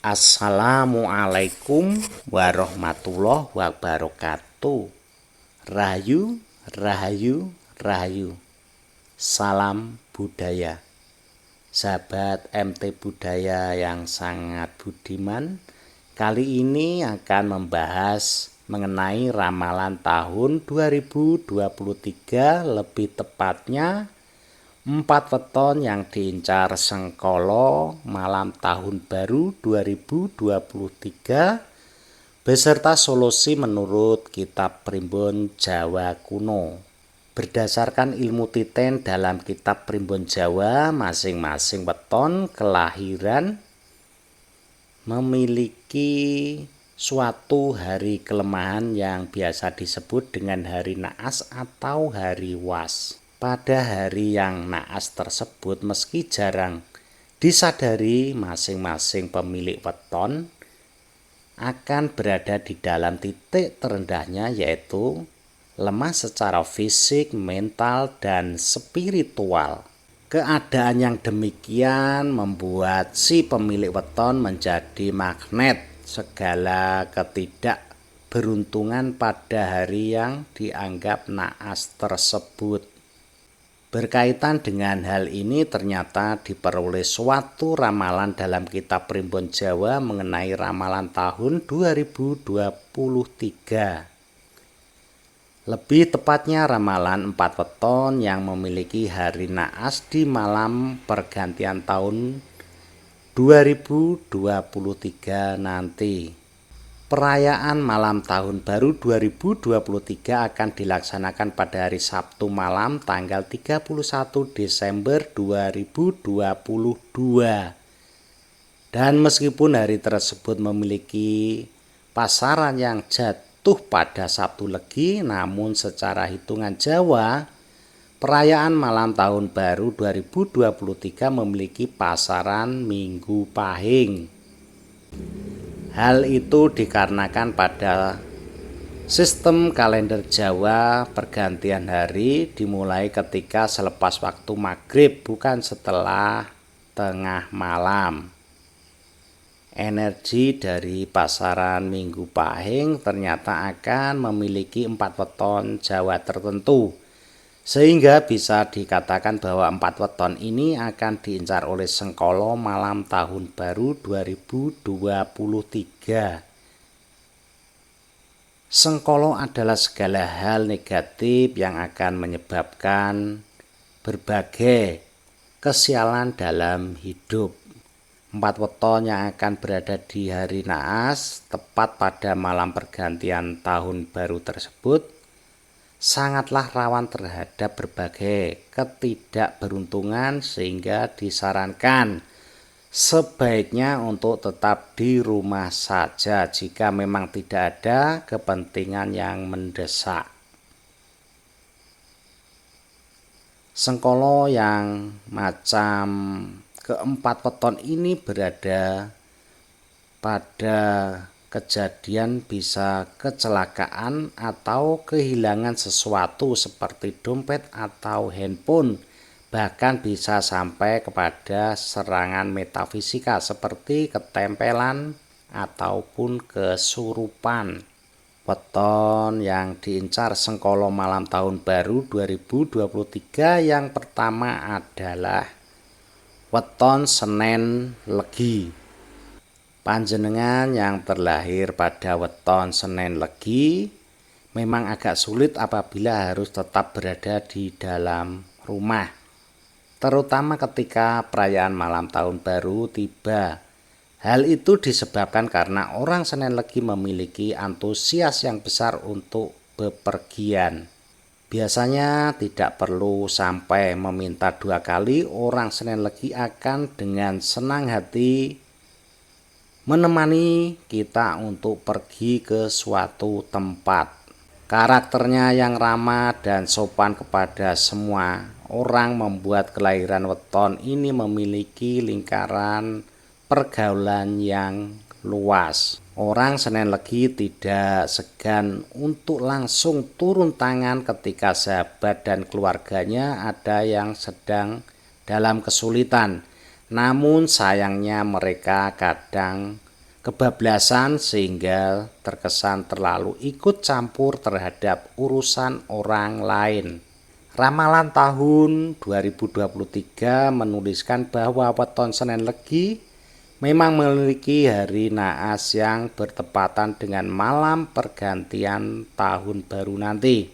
Assalamualaikum warahmatullahi wabarakatuh. Rahayu, rahayu, rahayu. Salam budaya. Sahabat MT Budaya yang sangat budiman, kali ini akan membahas mengenai ramalan tahun 2023, lebih tepatnya 4 weton yang diincar Sengkolo malam tahun baru 2023 beserta solusi menurut kitab Primbon Jawa kuno. Berdasarkan ilmu titen dalam kitab Primbon Jawa, masing-masing weton kelahiran memiliki suatu hari kelemahan yang biasa disebut dengan hari naas atau hari was. Pada hari yang naas tersebut, meski jarang disadari, masing-masing pemilik weton akan berada di dalam titik terendahnya, yaitu lemah secara fisik, mental, dan spiritual. Keadaan yang demikian membuat si pemilik weton menjadi magnet segala ketidakberuntungan pada hari yang dianggap naas tersebut. Berkaitan dengan hal ini, ternyata diperoleh suatu ramalan dalam kitab Primbon Jawa mengenai ramalan tahun 2023. Lebih tepatnya ramalan 4 weton yang memiliki hari naas di malam pergantian tahun 2023 nanti. Perayaan malam tahun baru 2023 akan dilaksanakan pada hari Sabtu malam tanggal 31 Desember 2022. Dan meskipun hari tersebut memiliki pasaran yang jatuh pada Sabtu Legi, namun secara hitungan Jawa, perayaan malam tahun baru 2023 memiliki pasaran Minggu Pahing. Hal itu dikarenakan pada sistem kalender Jawa, pergantian hari dimulai ketika selepas waktu maghrib, bukan setelah tengah malam. Energi dari pasaran Minggu Pahing ternyata akan memiliki 4 weton Jawa tertentu, sehingga bisa dikatakan bahwa 4 weton ini akan diincar oleh Sengkolo malam tahun baru 2023. Sengkolo adalah segala hal negatif yang akan menyebabkan berbagai kesialan dalam hidup. 4 weton yang akan berada di hari naas tepat pada malam pergantian tahun baru tersebut sangatlah rawan terhadap berbagai ketidakberuntungan, sehingga disarankan sebaiknya untuk tetap di rumah saja jika memang tidak ada kepentingan yang mendesak. Sengkolo yang macam keempat weton ini berada pada kejadian bisa kecelakaan atau kehilangan sesuatu seperti dompet atau handphone, bahkan bisa sampai kepada serangan metafisika seperti ketempelan ataupun kesurupan. Weton yang diincar Sengkolo malam tahun baru 2023 yang pertama adalah weton Senen Legi. Panjenengan yang terlahir pada weton Senen Legi memang agak sulit apabila harus tetap berada di dalam rumah, terutama ketika perayaan malam tahun baru tiba. Hal itu disebabkan karena orang Senen Legi memiliki antusias yang besar untuk bepergian. Biasanya tidak perlu sampai meminta 2 kali, orang Senen Legi akan dengan senang hati menemani kita untuk pergi ke suatu tempat. Karakternya yang ramah dan sopan kepada semua orang membuat kelahiran weton ini memiliki lingkaran pergaulan yang luas. Orang Senen Legi tidak segan untuk langsung turun tangan ketika sahabat dan keluarganya ada yang sedang dalam kesulitan. Namun sayangnya mereka kadang kebablasan sehingga terkesan terlalu ikut campur terhadap urusan orang lain. Ramalan tahun 2023 menuliskan bahwa weton Senin Legi memang memiliki hari naas yang bertepatan dengan malam pergantian tahun baru nanti.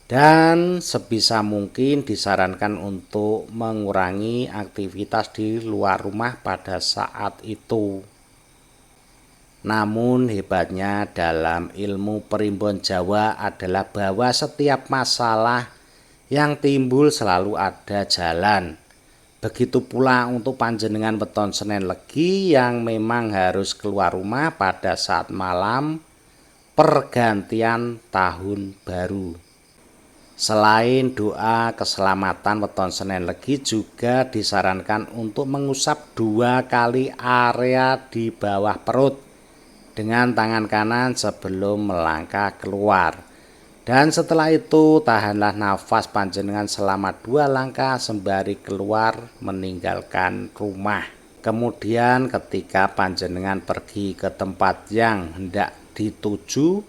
Dan sebisa mungkin disarankan untuk mengurangi aktivitas di luar rumah pada saat itu. Namun hebatnya dalam ilmu Primbon Jawa adalah bahwa setiap masalah yang timbul selalu ada jalan. Begitu pula untuk panjenengan weton Senin Legi yang memang harus keluar rumah pada saat malam pergantian tahun baru. Selain doa keselamatan weton Senin Legi juga disarankan untuk mengusap 2 kali area di bawah perut dengan tangan kanan sebelum melangkah keluar. Dan setelah itu tahanlah nafas panjenengan selama 2 langkah sembari keluar meninggalkan rumah. Kemudian ketika panjenengan pergi ke tempat yang hendak dituju,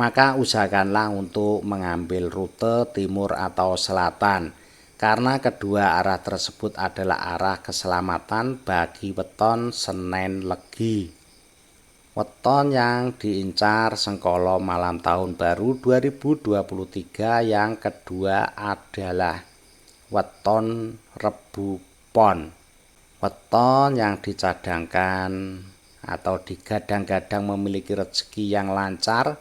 maka usahakanlah untuk mengambil rute timur atau selatan, karena kedua arah tersebut adalah arah keselamatan bagi weton Senin Legi. Weton yang diincar sengkolo malam tahun baru 2023 yang kedua adalah weton Rebu Pon. Weton yang dicadangkan atau digadang-gadang memiliki rezeki yang lancar,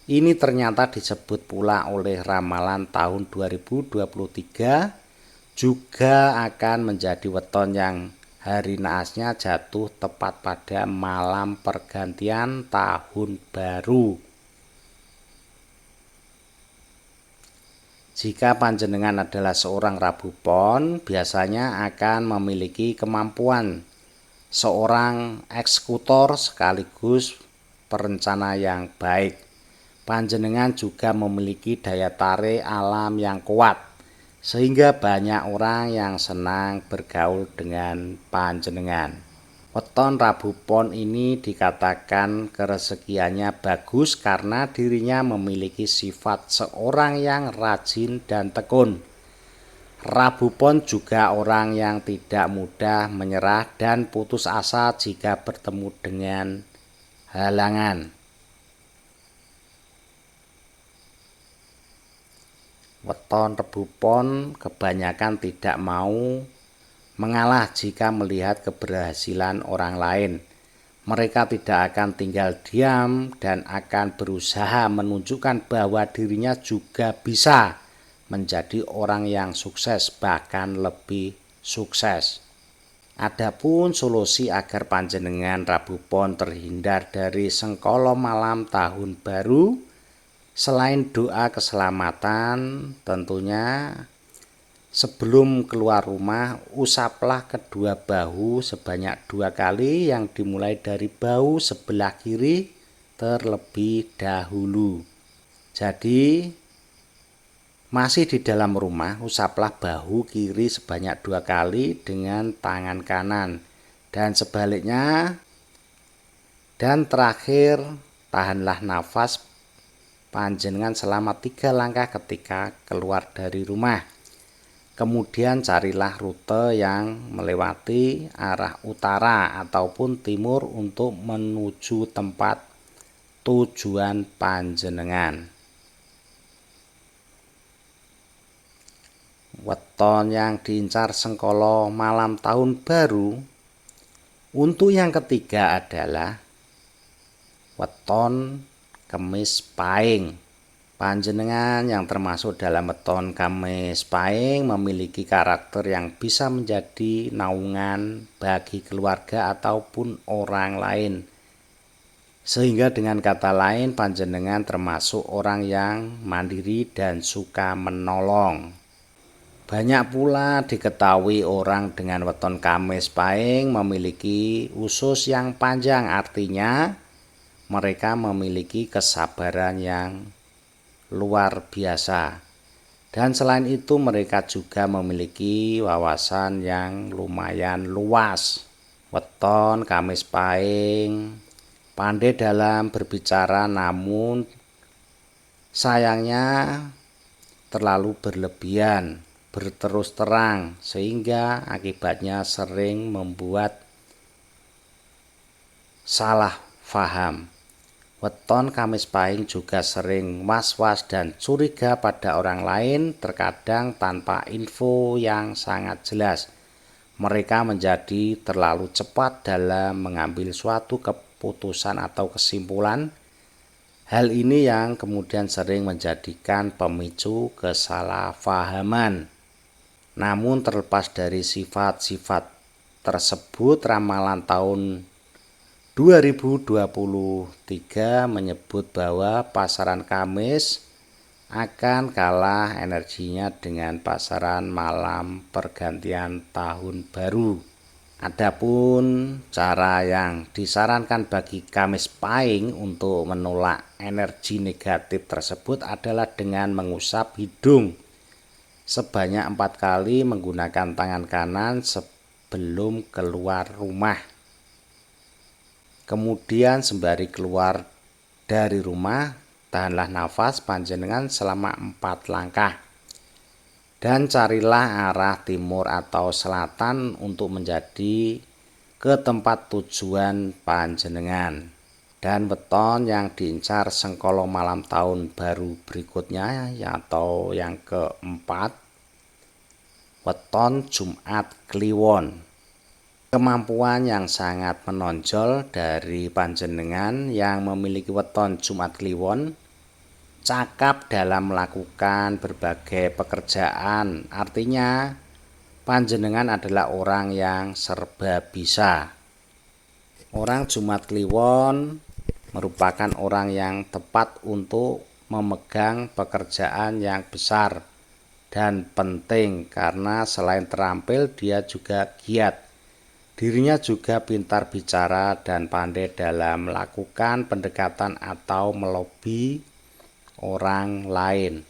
ini ternyata disebut pula oleh ramalan tahun 2023 juga akan menjadi weton yang hari naasnya jatuh tepat pada malam pergantian tahun baru. Jika panjenengan adalah seorang Rabu Pon, biasanya akan memiliki kemampuan seorang eksekutor sekaligus perencana yang baik. Panjenengan juga memiliki daya tarik alam yang kuat, sehingga banyak orang yang senang bergaul dengan panjenengan. Weton Rabu Pon ini dikatakan kerezekiannya bagus karena dirinya memiliki sifat seorang yang rajin dan tekun. Rabu Pon juga orang yang tidak mudah menyerah dan putus asa jika bertemu dengan halangan. Weton Rebu Pon kebanyakan tidak mau mengalah jika melihat keberhasilan orang lain. Mereka tidak akan tinggal diam dan akan berusaha menunjukkan bahwa dirinya juga bisa menjadi orang yang sukses, bahkan lebih sukses. Adapun solusi agar panjenengan Rabu Pon terhindar dari sengkolo malam tahun baru, selain doa keselamatan, tentunya sebelum keluar rumah usaplah kedua bahu sebanyak 2 kali yang dimulai dari bahu sebelah kiri terlebih dahulu. Jadi masih di dalam rumah usaplah bahu kiri sebanyak 2 kali dengan tangan kanan dan sebaliknya. Dan terakhir tahanlah nafas panjenengan selama 3 langkah ketika keluar dari rumah. Kemudian carilah rute yang melewati arah utara ataupun timur untuk menuju tempat tujuan panjenengan. Weton yang diincar sengkolo malam tahun baru untuk yang ketiga adalah weton Kemis Pahing. Panjenengan yang termasuk dalam weton Kemis Pahing memiliki karakter yang bisa menjadi naungan bagi keluarga ataupun orang lain. Sehingga dengan kata lain panjenengan termasuk orang yang mandiri dan suka menolong. Banyak pula diketahui orang dengan weton Kemis Pahing memiliki usus yang panjang, artinya mereka memiliki kesabaran yang luar biasa. Dan selain itu mereka juga memiliki wawasan yang lumayan luas. Weton Kamis Pahing pandai dalam berbicara, namun sayangnya terlalu berlebihan, berterus terang, sehingga akibatnya sering membuat salah paham. Weton Kamis Pahing juga sering was-was dan curiga pada orang lain, terkadang tanpa info yang sangat jelas. Mereka menjadi terlalu cepat dalam mengambil suatu keputusan atau kesimpulan. Hal ini yang kemudian sering menjadikan pemicu kesalahpahaman. Namun terlepas dari sifat-sifat tersebut, ramalan tahun 2023 menyebut bahwa pasaran Kamis akan kalah energinya dengan pasaran malam pergantian tahun baru. Adapun cara yang disarankan bagi Kamis Pahing untuk menolak energi negatif tersebut adalah dengan mengusap hidung sebanyak 4 kali menggunakan tangan kanan sebelum keluar rumah. Kemudian sembari keluar dari rumah, tahanlah nafas panjenengan selama 4 langkah dan carilah arah timur atau selatan untuk menjadi ke tempat tujuan panjenengan. Dan weton yang diincar sengkolo malam tahun baru berikutnya atau yang keempat, weton Jumat Kliwon. Kemampuan yang sangat menonjol dari panjenengan yang memiliki weton Jumat Kliwon, cakap dalam melakukan berbagai pekerjaan. Artinya panjenengan adalah orang yang serba bisa. Orang Jumat Kliwon merupakan orang yang tepat untuk memegang pekerjaan yang besar dan penting, karena selain terampil dia juga giat. Dirinya juga pintar bicara dan pandai dalam melakukan pendekatan atau melobi orang lain.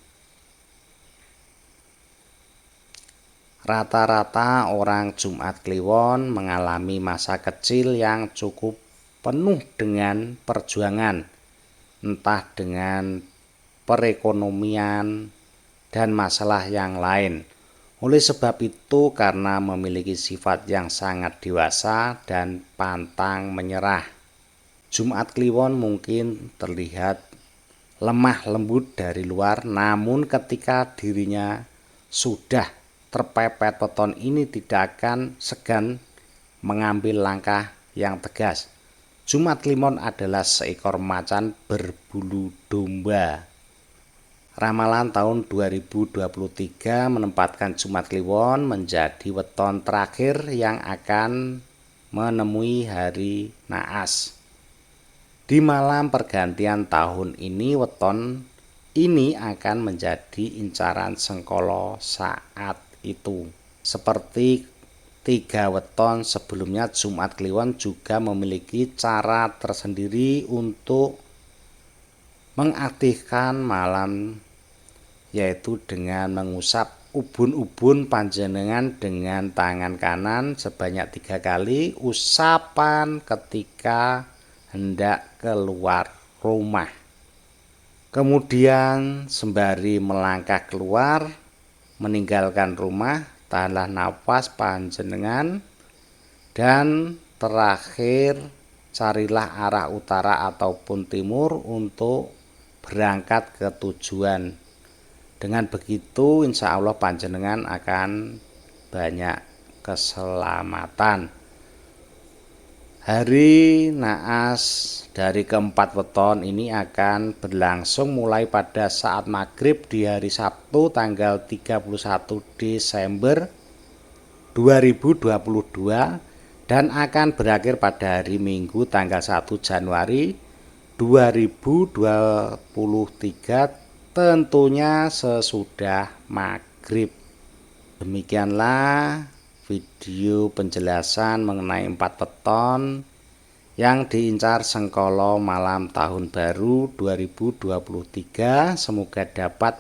Rata-rata orang Jumat Kliwon mengalami masa kecil yang cukup penuh dengan perjuangan, entah dengan perekonomian dan masalah yang lain. Oleh sebab itu, karena memiliki sifat yang sangat dewasa dan pantang menyerah, Jumat Kliwon mungkin terlihat lemah lembut dari luar, namun ketika dirinya sudah terpepet weton ini tidak akan segan mengambil langkah yang tegas. Jumat Kliwon adalah seekor macan berbulu domba. Ramalan tahun 2023 menempatkan Jumat Kliwon menjadi weton terakhir yang akan menemui hari naas. Di malam pergantian tahun ini, weton ini akan menjadi incaran sengkolo saat itu. Seperti 3 weton sebelumnya, Jumat Kliwon juga memiliki cara tersendiri untuk mengaktifkan malam, yaitu dengan mengusap ubun-ubun panjenengan dengan tangan kanan sebanyak 3 kali. Usapan ketika hendak keluar rumah. Kemudian sembari melangkah keluar meninggalkan rumah, tahanlah nafas panjenengan dan terakhir carilah arah utara ataupun timur untuk berangkat ke tujuan. Dengan begitu insya Allah panjenengan akan banyak keselamatan. Hari naas dari keempat weton ini akan berlangsung mulai pada saat maghrib di hari Sabtu tanggal 31 Desember 2022 dan akan berakhir pada hari Minggu tanggal 1 Januari 2023, tentunya sesudah maghrib. Demikianlah video penjelasan mengenai 4 weton yang diincar sengkolo malam tahun baru 2023. Semoga dapat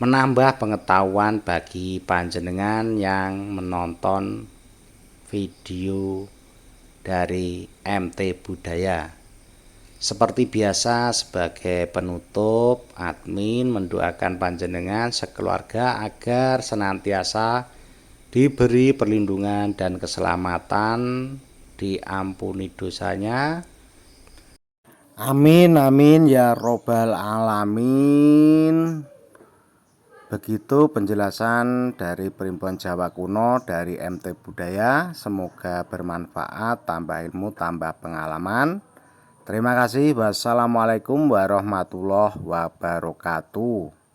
menambah pengetahuan bagi panjenengan yang menonton video dari MT Budaya. Seperti biasa, sebagai penutup, admin mendoakan panjenengan sekeluarga agar senantiasa diberi perlindungan dan keselamatan, diampuni dosanya. Amin amin ya robbal alamin. Begitu penjelasan dari Primbon Jawa Kuno dari MT Budaya. Semoga bermanfaat, tambah ilmu, tambah pengalaman. Terima kasih. Wassalamualaikum warahmatullahi wabarakatuh.